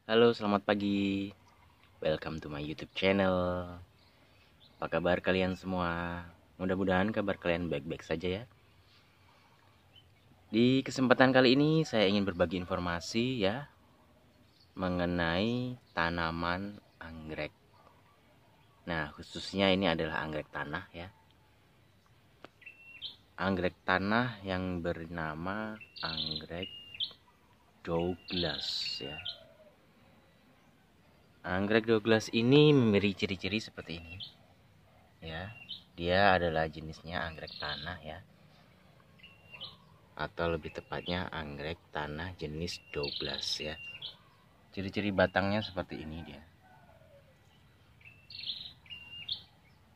Halo, selamat pagi. Welcome to my YouTube channel. Apa kabar kalian semua? Mudah-mudahan kabar kalian baik-baik saja ya. Di kesempatan kali ini saya ingin berbagi informasi ya mengenai tanaman anggrek. Nah, khususnya ini adalah anggrek tanah ya. Anggrek tanah yang bernama anggrek Douglas ya. Anggrek Douglas ini memiliki ciri-ciri seperti ini. Ya, dia adalah jenisnya anggrek tanah ya, atau lebih tepatnya anggrek tanah jenis Douglas ya. Ciri-ciri batangnya seperti ini dia.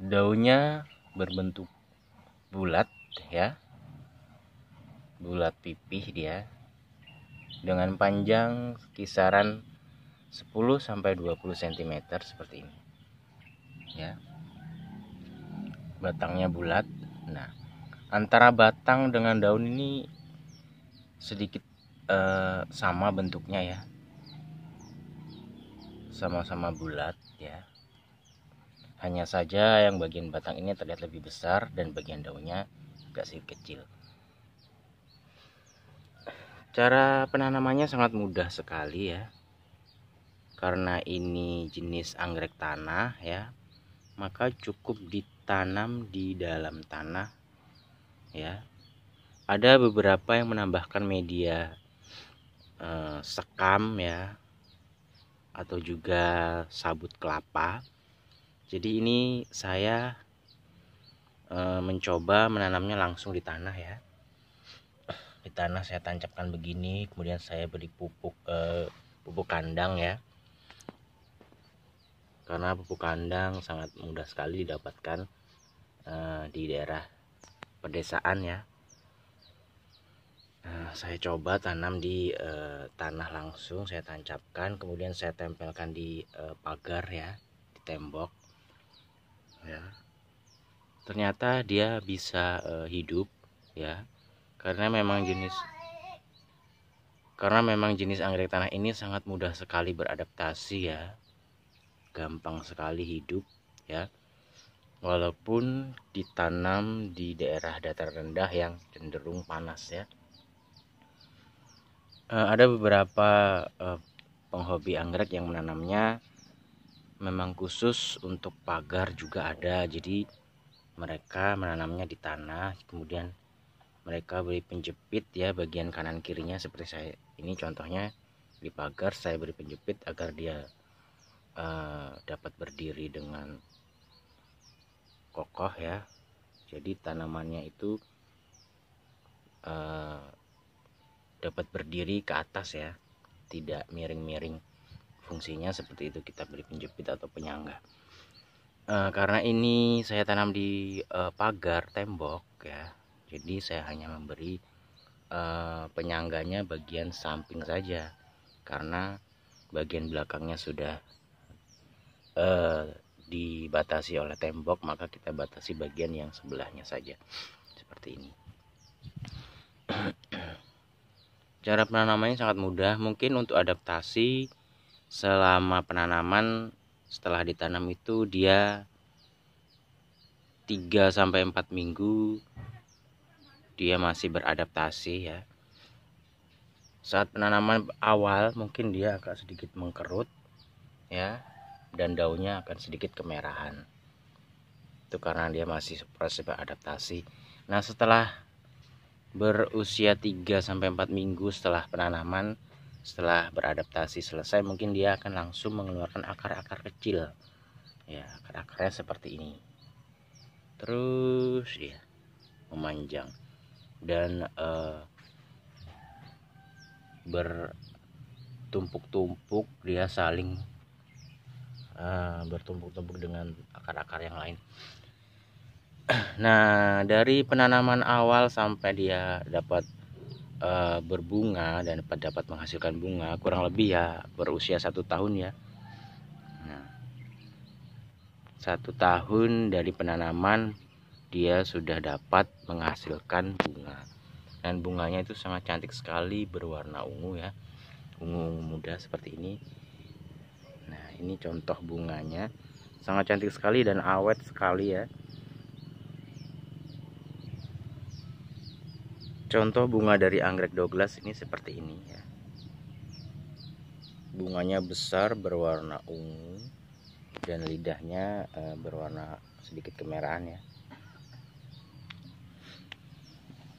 Daunnya berbentuk bulat ya, bulat pipih dia, dengan panjang kisaran 10-20 cm seperti ini ya. Batangnya bulat. Nah, antara batang dengan daun ini sedikit sama bentuknya ya, sama-sama bulat ya. Hanya saja yang bagian batang ini terlihat lebih besar dan bagian daunnya agak sedikit kecil. Cara penanamannya sangat mudah sekali ya. Karena ini jenis anggrek tanah ya, maka cukup ditanam di dalam tanah ya. Ada beberapa yang menambahkan media sekam ya, atau juga sabut kelapa. Jadi ini saya mencoba menanamnya langsung di tanah ya. Di tanah saya tancapkan begini, kemudian saya beri pupuk kandang ya. Karena pupuk kandang sangat mudah sekali didapatkan di daerah pedesaan ya. Saya coba tanam di tanah langsung, saya tancapkan, kemudian saya tempelkan di pagar ya, di tembok ya. Ternyata dia bisa hidup ya, karena memang jenis anggrek tanah ini sangat mudah sekali beradaptasi ya, gampang sekali hidup ya, walaupun ditanam di daerah datar rendah yang cenderung panas ya. Ada beberapa penghobi anggrek yang menanamnya memang khusus untuk pagar juga ada. Jadi mereka menanamnya di tanah, kemudian mereka beri penjepit ya bagian kanan kirinya seperti saya ini contohnya. Di pagar saya beri penjepit agar dia dapat berdiri dengan kokoh ya. Jadi tanamannya itu dapat berdiri ke atas ya, tidak miring-miring. Fungsinya seperti itu, kita beri penjepit atau penyangga. Karena ini saya tanam di pagar tembok ya, jadi saya hanya memberi penyangganya bagian samping saja, karena bagian belakangnya sudah dibatasi oleh tembok, maka kita batasi bagian yang sebelahnya saja seperti ini. Cara penanamannya sangat mudah. Mungkin untuk adaptasi selama penanaman, setelah ditanam itu dia 3-4 minggu dia masih beradaptasi ya. Saat penanaman awal mungkin dia agak sedikit mengkerut ya, dan daunnya akan sedikit kemerahan. Itu karena dia masih proses beradaptasi. Nah, setelah berusia 3-4 minggu setelah penanaman, setelah beradaptasi selesai, mungkin dia akan langsung mengeluarkan akar-akar kecil ya, akar-akarnya seperti ini. Terus dia memanjang dan bertumpuk-tumpuk, dia saling bertumpuk-tumpuk dengan akar-akar yang lain. Nah, dari penanaman awal sampai dia dapat berbunga dan dapat menghasilkan bunga, kurang lebih ya berusia 1 tahun ya. Nah, 1 tahun dari penanaman dia sudah dapat menghasilkan bunga, dan bunganya itu sangat cantik sekali, berwarna ungu ya, ungu muda seperti ini. Nah, ini contoh bunganya, sangat cantik sekali dan awet sekali ya. Contoh bunga dari anggrek Douglas ini seperti ini ya. Bunganya besar, berwarna ungu, dan lidahnya berwarna sedikit kemerahan ya.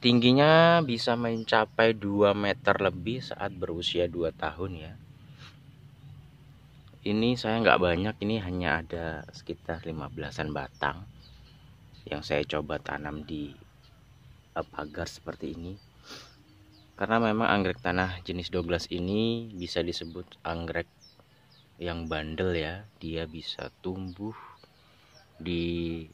Tingginya bisa mencapai 2 meter lebih saat berusia 2 tahun ya. Ini saya nggak banyak, ini hanya ada sekitar 15-an batang yang saya coba tanam di pagar seperti ini. Karena memang anggrek tanah jenis Douglas ini bisa disebut anggrek yang bandel ya. Dia bisa tumbuh di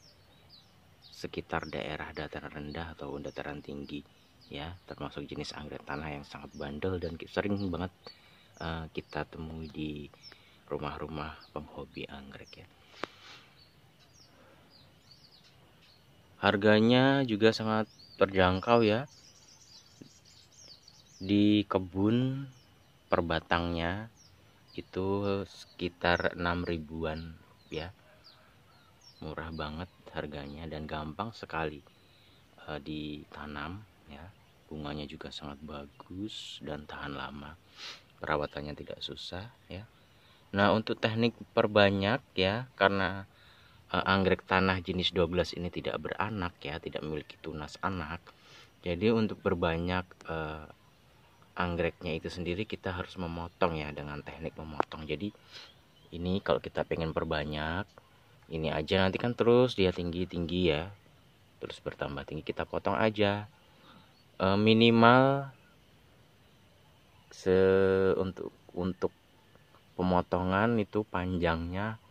sekitar daerah dataran rendah atau dataran tinggi ya, termasuk jenis anggrek tanah yang sangat bandel dan sering banget kita temui di rumah-rumah penghobi anggrek ya. Harganya juga sangat terjangkau ya. Di kebun per batangnya itu sekitar 6 ribuan ya. Murah banget harganya dan gampang sekali ditanam ya. Bunganya juga sangat bagus dan tahan lama. Perawatannya tidak susah ya. Nah, untuk teknik perbanyak ya, karena anggrek tanah jenis Douglas ini tidak beranak ya, tidak memiliki tunas anak. Jadi untuk berbanyak anggreknya itu sendiri kita harus memotong ya, dengan teknik memotong. Jadi ini kalau kita pengen perbanyak, ini aja nanti kan terus dia tinggi-tinggi ya, terus bertambah tinggi, kita potong aja minimal untuk pemotongan itu panjangnya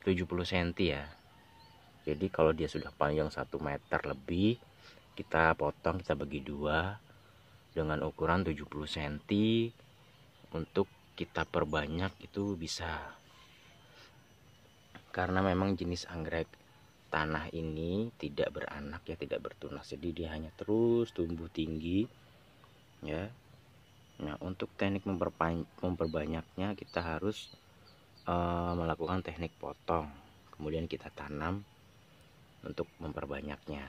70 cm ya. Jadi kalau dia sudah panjang 1 meter lebih, kita potong, kita bagi dua dengan ukuran 70 cm. Untuk kita perbanyak itu bisa, karena memang jenis anggrek tanah ini tidak beranak ya, tidak bertunas, jadi dia hanya terus tumbuh tinggi ya. Nah, untuk teknik memperbanyaknya kita harus melakukan teknik potong, kemudian kita tanam untuk memperbanyaknya.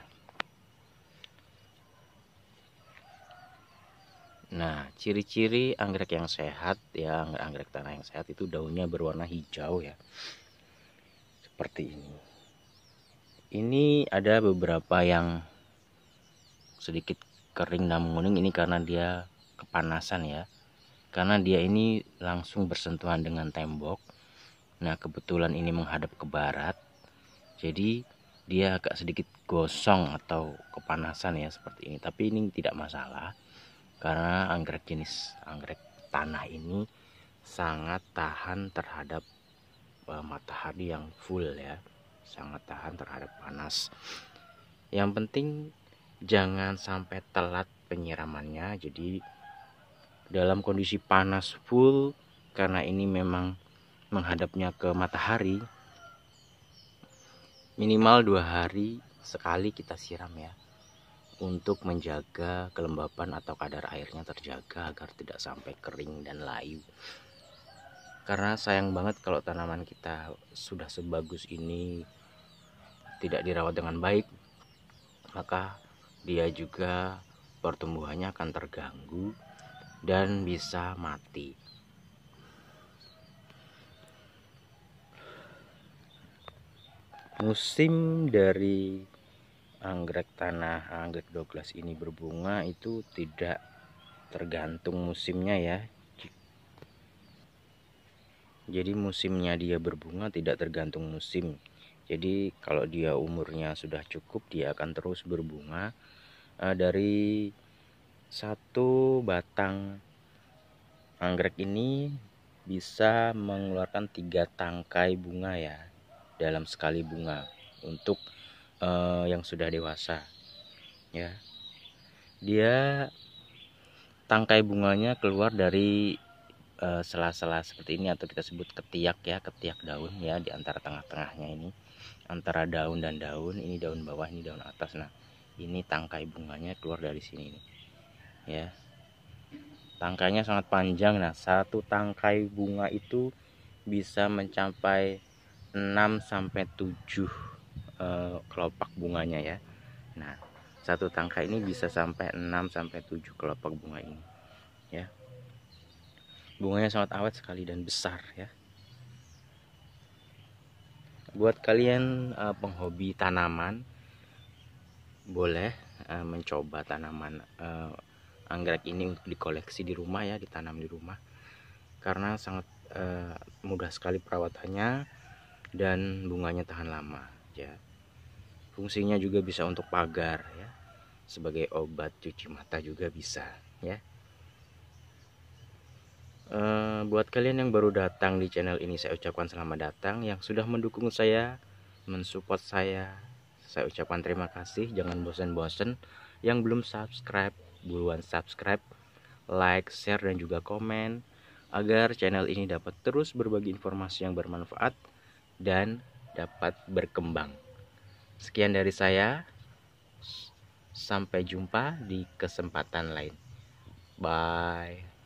Nah, ciri-ciri anggrek yang sehat ya, anggrek tanah yang sehat itu daunnya berwarna hijau ya, seperti ini. Ini ada beberapa yang sedikit kering dan menguning, ini karena dia kepanasan ya, karena dia ini langsung bersentuhan dengan tembok. Nah, kebetulan ini menghadap ke barat, jadi dia agak sedikit gosong atau kepanasan ya seperti ini. Tapi ini tidak masalah, karena anggrek jenis anggrek tanah ini sangat tahan terhadap matahari yang full ya, sangat tahan terhadap panas. Yang penting jangan sampai telat penyiramannya. Jadi dalam kondisi panas full, karena ini memang menghadapnya ke matahari, minimal 2 hari sekali kita siram ya, untuk menjaga kelembapan atau kadar airnya terjaga agar tidak sampai kering dan layu. Karena sayang banget kalau tanaman kita sudah sebagus ini tidak dirawat dengan baik, maka dia juga pertumbuhannya akan terganggu dan bisa mati. Musim dari anggrek tanah, anggrek Douglas ini berbunga itu tidak tergantung musimnya ya. Jadi musimnya dia berbunga tidak tergantung musim. Jadi kalau dia umurnya sudah cukup, dia akan terus berbunga. Dari satu batang anggrek ini bisa mengeluarkan 3 tangkai bunga ya dalam sekali bunga untuk yang sudah dewasa ya. Dia tangkai bunganya keluar dari sela-sela seperti ini, atau kita sebut ketiak ya, ketiak daun ya, di antara tengah-tengahnya ini, antara daun dan daun, ini daun bawah, ini daun atas. Nah, ini tangkai bunganya keluar dari sini nih ya. Tangkainya sangat panjang. Nah, satu tangkai bunga itu bisa mencapai 6-7 kelopak bunganya ya. Nah, satu tangkai ini bisa sampai 6-7 kelopak bunga ini ya. Bunganya sangat awet sekali dan besar ya. Buat kalian penghobi tanaman, boleh mencoba tanaman anggrek ini untuk dikoleksi di rumah ya, ditanam di rumah, karena sangat mudah sekali perawatannya dan bunganya tahan lama ya. Fungsinya juga bisa untuk pagar ya, sebagai obat cuci mata juga bisa ya. Buat kalian yang baru datang di channel ini, saya ucapkan selamat datang. Yang sudah mendukung saya, mensupport saya ucapkan terima kasih. Jangan bosan-bosan. Yang belum subscribe, buruan subscribe, like, share, dan juga komen, agar channel ini dapat terus berbagi informasi yang bermanfaat dan dapat berkembang. Sekian dari saya, sampai jumpa di kesempatan lain. Bye.